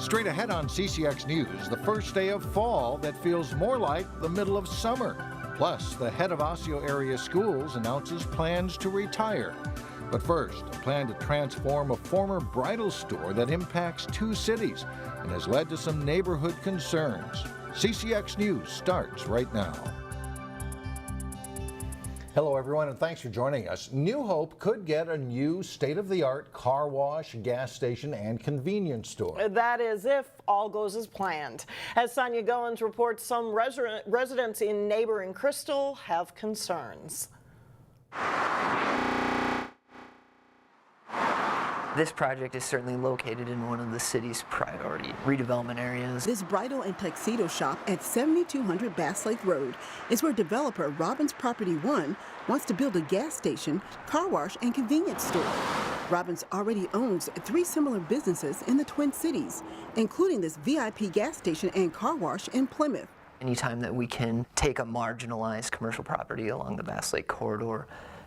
Straight ahead on CCX News, the first day of fall that feels more like the middle of summer. Plus, the head of Osseo area schools announces plans to retire. But first, a plan to transform a former bridal store that impacts two cities and has led to some neighborhood concerns. CCX News starts right now. Hello everyone, and thanks for joining us. New Hope could get a new state-of-the-art car wash, gas station, and convenience store. That is if all goes as planned. As Sonia Goins reports, some residents in neighboring Crystal have concerns. This project is certainly located in one of the city's priority redevelopment areas. This bridal and tuxedo shop at 7200 Bass Lake Road is where developer Robbins Property 1 wants to build a gas station, car wash, and convenience store. Robbins already owns 3 similar businesses in the Twin Cities, including this VIP gas station and car wash in Plymouth. Anytime that we can take a marginalized commercial property along the Bass Lake corridor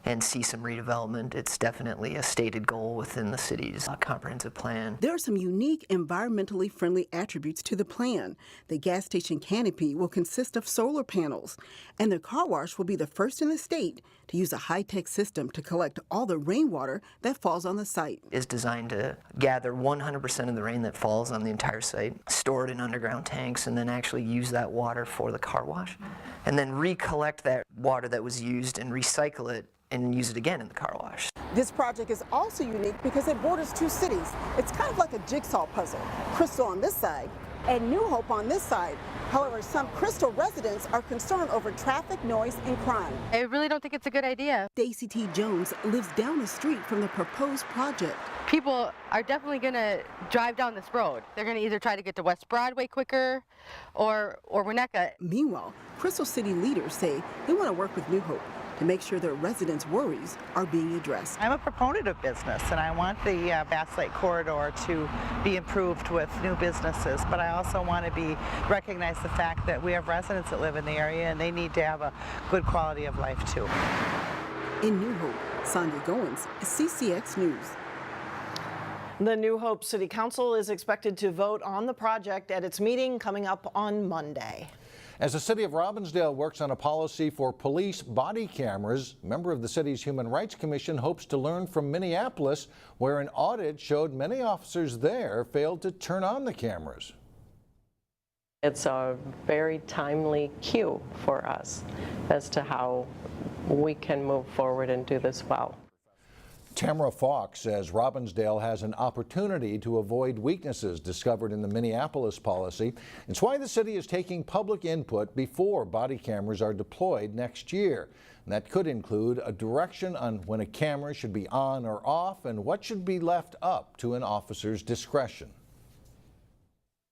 and see some redevelopment, it's definitely a stated goal within the city's comprehensive plan. There are some unique environmentally friendly attributes to the plan. The gas station canopy will consist of solar panels, and the car wash will be the first in the state to use a high-tech system to collect all the rainwater that falls on the site. It's designed to gather 100% of the rain that falls on the entire site, store it in underground tanks, and then actually use that water for the car wash, and then recollect that water that was used and recycle it and use it again in the car wash. This project is also unique because it borders 2 cities. It's kind of like a jigsaw puzzle. Crystal on this side and New Hope on this side. However, some Crystal residents are concerned over traffic, noise, and crime. I really don't think it's a good idea. Stacy T. Jones lives down the street from the proposed project. People are definitely going to drive down this road. They're going to either try to get to West Broadway quicker or Winnetka. Meanwhile, Crystal City leaders say they want to work with New Hope to make sure their residents' worries are being addressed. I'm a proponent of business, and I want the Bass Lake corridor to be improved with new businesses, but I also want to recognize the fact that we have residents that live in the area and they need to have a good quality of life too. In New Hope, Sonia Goins, CCX News. The New Hope City Council is expected to vote on the project at its meeting coming up on Monday. As the city of Robbinsdale works on a policy for police body cameras, a member of the city's Human Rights Commission hopes to learn from Minneapolis, where an audit showed many officers there failed to turn on the cameras. It's a very timely cue for us as to how we can move forward and do this well. Tamara Falk says Robbinsdale has an opportunity to avoid weaknesses discovered in the Minneapolis policy. It's why the city is taking public input before body cameras are deployed next year. And that could include a direction on when a camera should be on or off and what should be left up to an officer's discretion.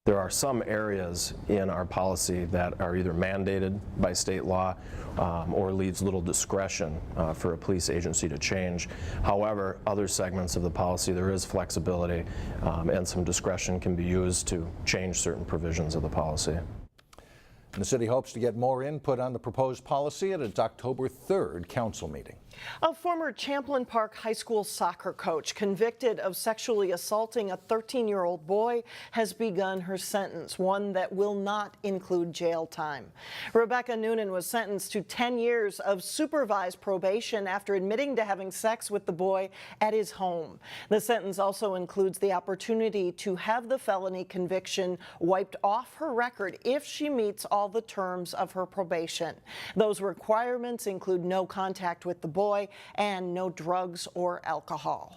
There are some areas in our policy that are either mandated by state law or leaves little discretion for a police agency to change. However, other segments of the policy there is flexibility and some discretion can be used to change certain provisions of the policy. And the city hopes to get more input on the proposed policy at its October 3rd council meeting. A former Champlain Park High School soccer coach convicted of sexually assaulting a 13-year-old boy has begun her sentence, one that will not include jail time. Rebecca Noonan was sentenced to 10 years of supervised probation after admitting to having sex with the boy at his home. The sentence also includes the opportunity to have the felony conviction wiped off her record if she meets all the terms of her probation. Those requirements include no contact with the boy and no drugs or alcohol.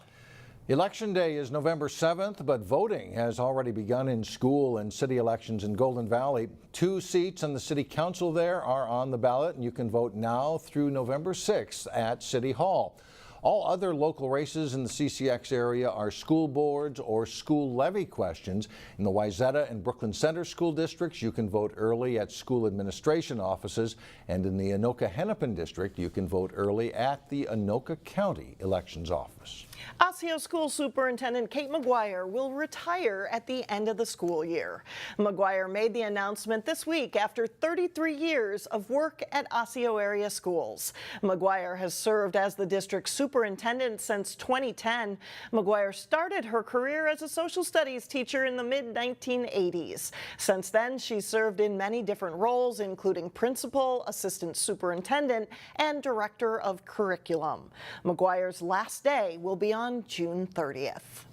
Election Day is November 7th, but voting has already begun in school and city elections in Golden Valley. 2 seats on the city council there are on the ballot, and you can vote now through November 6th at City Hall. All other local races in the CCX area are school boards or school levy questions. In the Wayzata and Brooklyn Center school districts, you can vote early at school administration offices, and in the Anoka-Hennepin district, you can vote early at the Anoka County Elections Office. Osseo School Superintendent Kate Maguire will retire at the end of the school year. Maguire made the announcement this week after 33 years of work at Osseo area schools. Maguire has served as the district superintendent since 2010. Maguire started her career as a social studies teacher in the mid-1980s. Since then, she's served in many different roles, including principal, assistant superintendent, and director of curriculum. Maguire's last day will be on June 30th.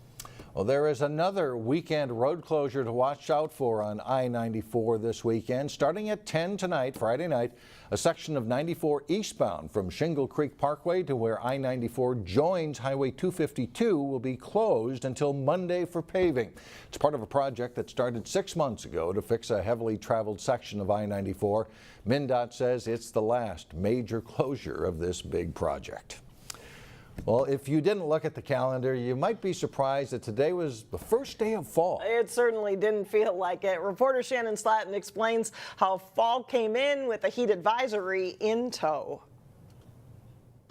Well, there is another weekend road closure to watch out for on I-94 this weekend. Starting at 10 tonight, Friday night, a section of 94 eastbound from Shingle Creek Parkway to where I-94 joins Highway 252 will be closed until Monday for paving. It's part of a project that started 6 months ago to fix a heavily traveled section of I-94. MnDOT says it's the last major closure of this big project. Well, if you didn't look at the calendar, you might be surprised that today was the first day of fall. It certainly didn't feel like it. Reporter Shannon Slatton explains how fall came in with a heat advisory in tow.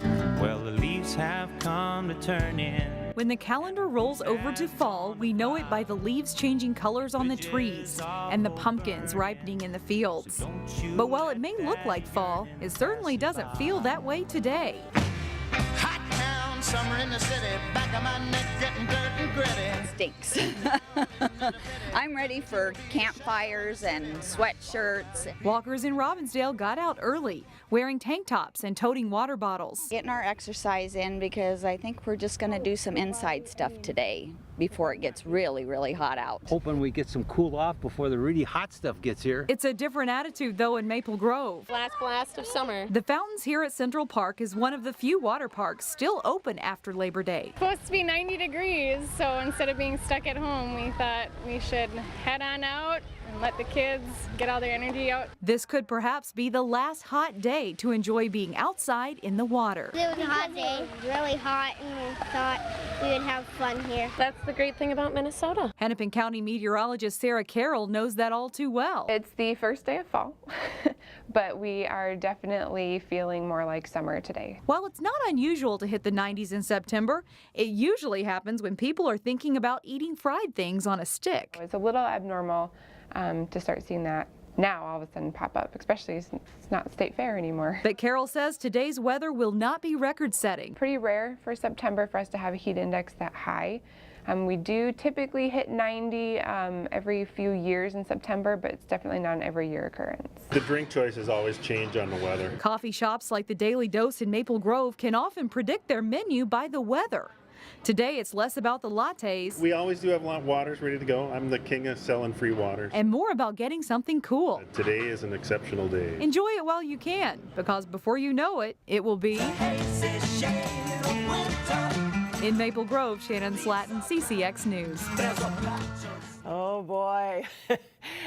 Well, the leaves have come to turn in. When the calendar rolls over to fall, we know it by the leaves changing colors on the trees and the pumpkins ripening in the fields. But while it may look like fall, it certainly doesn't feel that way today. Summer in the city, back of my neck getting dirt and gritty. Stinks. I'm ready for campfires and sweatshirts. Walkers in Robbinsdale got out early, wearing tank tops and toting water bottles. Getting our exercise in because I think we're just going to do some inside stuff today before it gets really, really hot out. Hoping we get some cool off before the really hot stuff gets here. It's a different attitude, though, in Maple Grove. Last blast of summer. The fountains here at Central Park is one of the few water parks still open after Labor Day. It's supposed to be 90 degrees, so instead of being stuck at home, we thought we should head on out and let the kids get all their energy out. This could perhaps be the last hot day to enjoy being outside in the water. It was a hot day, really hot, and we thought we would have fun here. That's the great thing about Minnesota. Hennepin County meteorologist Sarah Carroll knows that all too well. It's the first day of fall, but we are definitely feeling more like summer today. While it's not unusual to hit the 90s in September, it usually happens when people are thinking about eating fried things on a stick. It's a little abnormal to start seeing that now all of a sudden pop up, especially since it's not State Fair anymore. But Carol says today's weather will not be record-setting. Pretty rare for September for us to have a heat index that high. We do typically hit 90 every few years in September, but it's definitely not an every year occurrence. The drink choices always change on the weather. Coffee shops like the Daily Dose in Maple Grove can often predict their menu by the weather. Today, it's less about the lattes. We always do have waters ready to go. I'm the king of selling free waters. And more about getting something cool. Today is an exceptional day. Enjoy it while you can, because before you know it, it will be... In Maple Grove, Shannon Slatton, CCX News. Oh boy.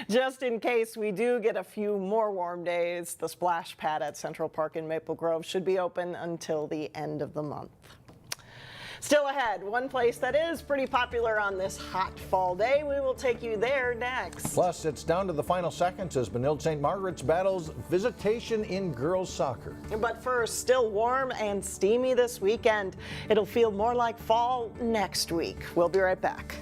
Just in case we do get a few more warm days, the splash pad at Central Park in Maple Grove should be open until the end of the month. Still ahead, one place that is pretty popular on this hot fall day. We will take you there next. Plus, it's down to the final seconds as Benilde St. Margaret's battles visitation in girls soccer. But first, still warm and steamy this weekend. It'll feel more like fall next week. We'll be right back.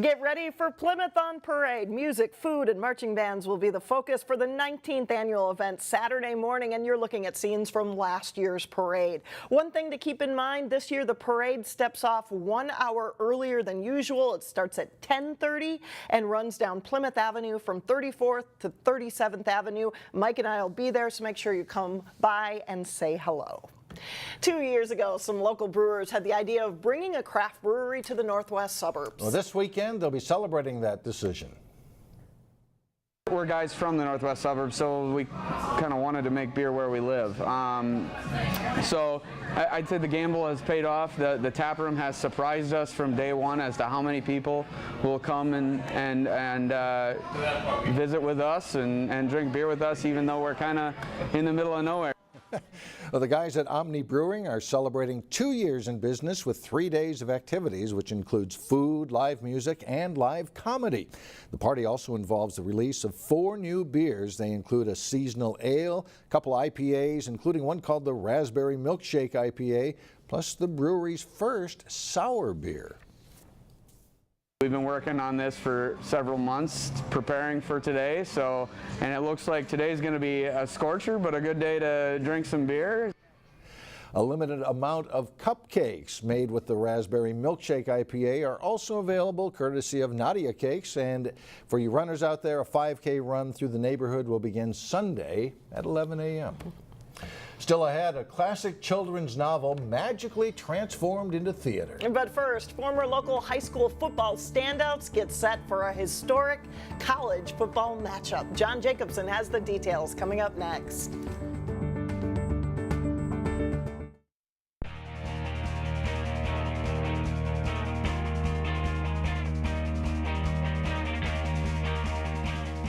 Get ready for Plymouth on Parade. Music, food, and marching bands will be the focus for the 19th annual event Saturday morning, and you're looking at scenes from last year's parade. One thing to keep in mind, this year the parade steps off 1 hour earlier than usual. It starts at 10:30 and runs down Plymouth Avenue from 34th to 37th Avenue. Mike and I will be there, so make sure you come by and say hello. 2 years ago, some local brewers had the idea of bringing a craft brewery to the northwest suburbs. Well, this weekend, they'll be celebrating that decision. We're guys from the northwest suburbs, so we kind of wanted to make beer where we live. So I'd say the gamble has paid off. The tap room has surprised us from day one as to how many people will come and visit with us and drink beer with us, even though we're kind of in the middle of nowhere. Well, the guys at Omni Brewing are celebrating 2 years in business with 3 days of activities, which includes food, live music, and live comedy. The party also involves the release of 4 new beers. They include a seasonal ale, a couple IPAs, including one called the Raspberry Milkshake IPA, plus the brewery's first sour beer. We've been working on this for several months, preparing for today, and it looks like today's going to be a scorcher, but a good day to drink some beer. A limited amount of cupcakes made with the Raspberry Milkshake IPA are also available courtesy of Nadia Cakes. And for you runners out there, a 5K run through the neighborhood will begin Sunday at 11 a.m. Still ahead, a classic children's novel magically transformed into theater. But first, former local high school football standouts get set for a historic college football matchup. John Jacobson has the details coming up next.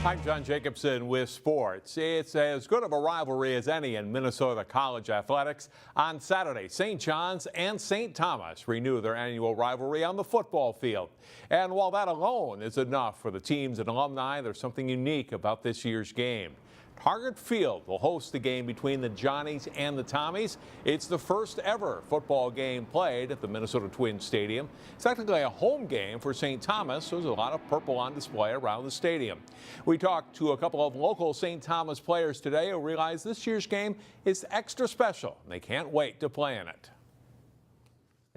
I'm John Jacobson with sports. It's as good of a rivalry as any in Minnesota college athletics. On Saturday, St. John's and St. Thomas renew their annual rivalry on the football field. And while that alone is enough for the teams and alumni, there's something unique about this year's game. Target Field will host the game between the Johnnies and the Tommies. It's the first ever football game played at the Minnesota Twins Stadium. It's technically a home game for St. Thomas, so there's a lot of purple on display around the stadium. We talked to a couple of local St. Thomas players today who realize this year's game is extra special, and they can't wait to play in it.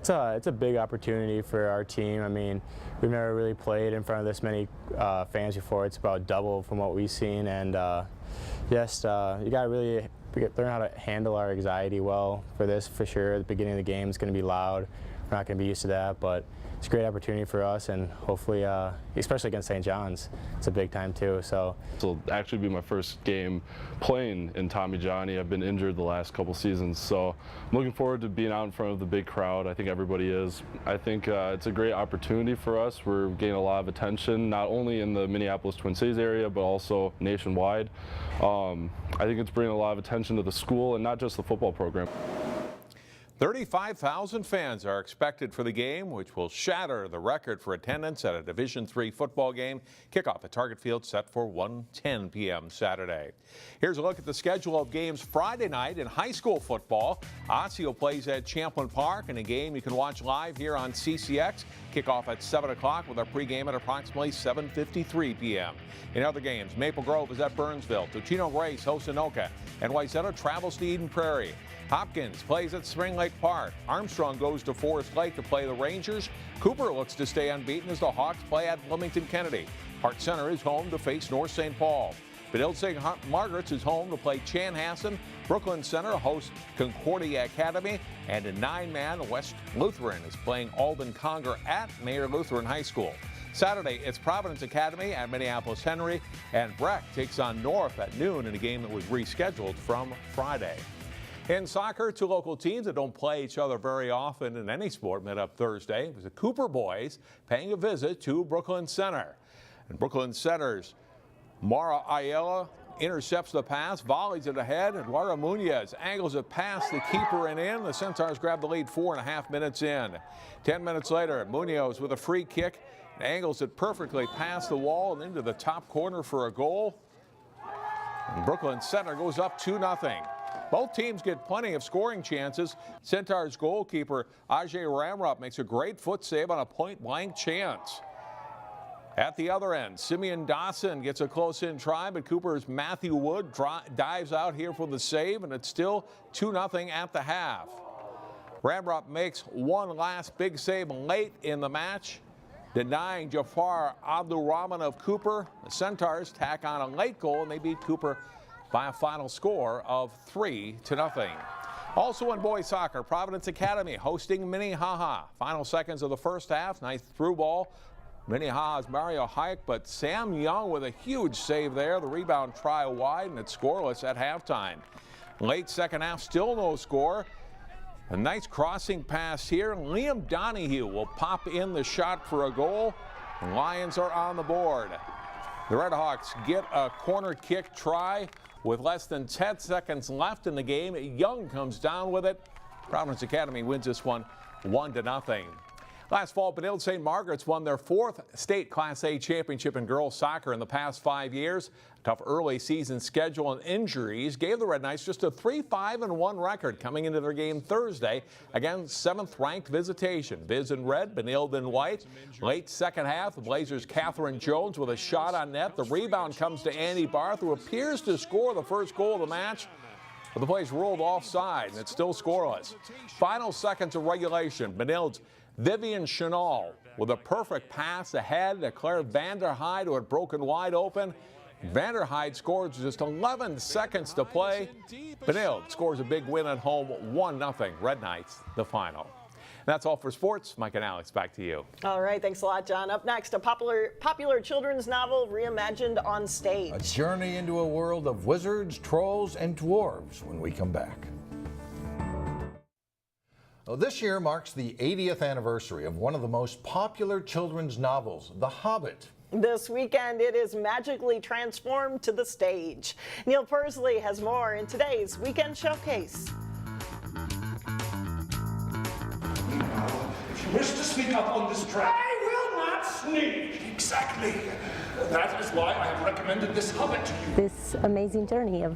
It's a big opportunity for our team. I mean, we've never really played in front of this many fans before. It's about double from what we've seen, and you got to really learn how to handle our anxiety well for this, for sure. At the beginning of the game, it's going to be loud. We're not going to be used to that, but it's a great opportunity for us, and hopefully, especially against St. John's, it's a big time too. So this will actually be my first game playing in Tommy Johnny. I've been injured the last couple seasons, so I'm looking forward to being out in front of the big crowd. I think everybody is. I think it's a great opportunity for us. We're getting a lot of attention, not only in the Minneapolis Twin Cities area, but also nationwide. I think it's bringing a lot of attention to the school and not just the football program. 35,000 fans are expected for the game, which will shatter the record for attendance at a Division III football game. Kickoff at Target Field set for 1:10 p.m. Saturday. Here's a look at the schedule of games Friday night in high school football. Osseo plays at Champlin Park in a game you can watch live here on CCX. Kickoff at 7 o'clock with our pregame at approximately 7:53 p.m. In other games, Maple Grove is at Burnsville. Tocino Grace hosts Anoka, and Wayzata travels to Eden Prairie. Hopkins plays at Spring Lake Park. Armstrong goes to Forest Lake to play the Rangers. Cooper looks to stay unbeaten as the Hawks play at Bloomington Kennedy. Hart Center is home to face North St. Paul. Benilde St. Margaret's is home to play Chanhassen. Brooklyn Center hosts Concordia Academy. And a 9-man West Lutheran is playing Alden Conger at Mayer Lutheran High School. Saturday, it's Providence Academy at Minneapolis Henry. And Breck takes on North at noon in a game that was rescheduled from Friday. In soccer, 2 local teams that don't play each other very often in any sport met up Thursday. It was the Cooper boys paying a visit to Brooklyn Center. And Brooklyn Center's Mara Ayala intercepts the pass, volleys it ahead, and Laura Munoz angles it past the keeper and in. The Centaurs grab the lead 4.5 minutes in. 10 minutes later, Munoz with a free kick angles it perfectly past the wall and into the top corner for a goal. And Brooklyn Center goes up 2-0. Both teams get plenty of scoring chances. Centaur's goalkeeper, Ajay Ramrup, makes a great foot save on a point-blank chance. At the other end, Simeon Dawson gets a close-in try, but Cooper's Matthew Wood dives out here for the save, and it's still 2-0 at the half. Ramrup makes one last big save late in the match, denying Jafar Abdulrahman of Cooper. The Centaurs tack on a late goal, and they beat Cooper by a final score of 3-0. Also in boys soccer, Providence Academy hosting Minnehaha. Final seconds of the first half, nice through ball. Minnehaha's Mario Hayek, but Sam Young with a huge save there. The rebound try wide, and it's scoreless at halftime. Late second half, still no score. A nice crossing pass here. Liam Donahue will pop in the shot for a goal. The Lions are on the board. The Redhawks get a corner kick try with less than 10 seconds left in the game. Young comes down with it. Providence Academy wins this one 1-0. Last fall, Benilde St. Margaret's won their 4th state Class A championship in girls soccer in the past 5 years. A tough early season schedule and injuries gave the Red Knights just a 3-5-1 record coming into their game Thursday against 7th-ranked Visitation. Viz in red, Benilde in white. Late second half, the Blazers' Catherine Jones with a shot on net. The rebound comes to Annie Barth, who appears to score the first goal of the match. But the play's ruled offside, and it's still scoreless. Final seconds of regulation, Benilde's Vivian Chenal with a perfect pass ahead to Claire Vanderhyde, who had broken wide open. Vanderhyde scores just 11 seconds to play. Benilde scores a big win at home, 1-0. Red Knights, the final. That's all for sports. Mike and Alex, back to you. All right, thanks a lot, John. Up next, a popular children's novel reimagined on stage. A journey into a world of wizards, trolls, and dwarves when we come back. Well, this year marks the 80th anniversary of one of the most popular children's novels, The Hobbitt. This weekend, it is magically transformed to the stage. Neil Persley has more in today's Weekend Showcase. If you wish to speak up on this track, I will not sneak. Exactly. That is why I have recommended this Hobbitt to you. This amazing journey of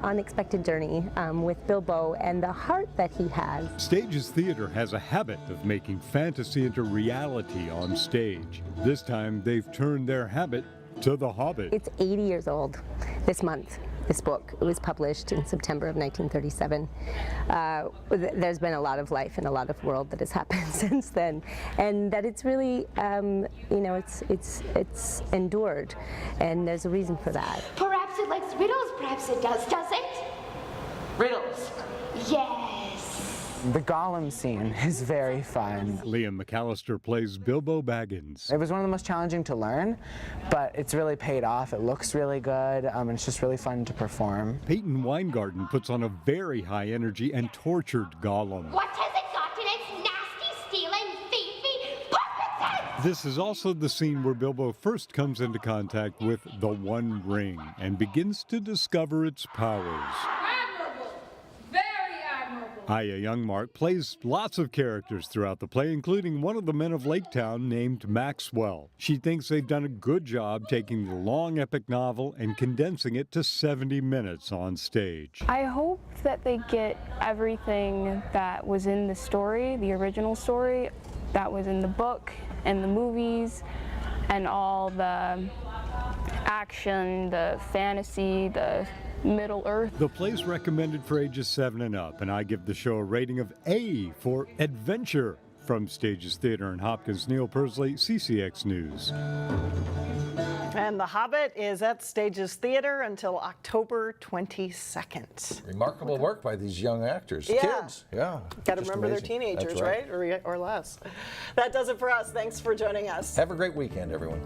unexpected journey with Bilbo and the heart that he has. Stages Theater has a habit of making fantasy into reality on stage. This time they've turned their habit to The Hobbitt. It's 80 years old this month. This book, it was published in September of 1937. There's been a lot of life and a lot of world that has happened since then, and that it's really, you know, it's endured, and there's a reason for that. Perhaps it likes riddles, perhaps it does it? Riddles. Yes. The Gollum scene is very fun. Liam McAllister plays Bilbo Baggins. It was one of the most challenging to learn, but it's really paid off. It looks really good, and it's just really fun to perform. Peyton Weingarten puts on a very high energy and tortured Gollum. What has it got in its nasty, stealing, thiefy, puppet head? This is also the scene where Bilbo first comes into contact with the One Ring and begins to discover its powers. Aya Youngmark plays lots of characters throughout the play, including one of the men of Laketown named Maxwell. She thinks they've done a good job taking the long epic novel and condensing it to 70 minutes on stage. I hope that they get everything that was in the story, the original story, that was in the book and the movies, and all the action, the fantasy, the Middle Earth. The play's recommended for ages 7 and up, and I give the show a rating of A for adventure. From Stages Theater in Hopkins, Neil Persley, CCX News. And The Hobbitt is at Stages Theater until October 22nd. Remarkable work by these young actors. Yeah. Kids, yeah. Got to remember they're teenagers, right? Or less. That does it for us. Thanks for joining us. Have a great weekend, everyone.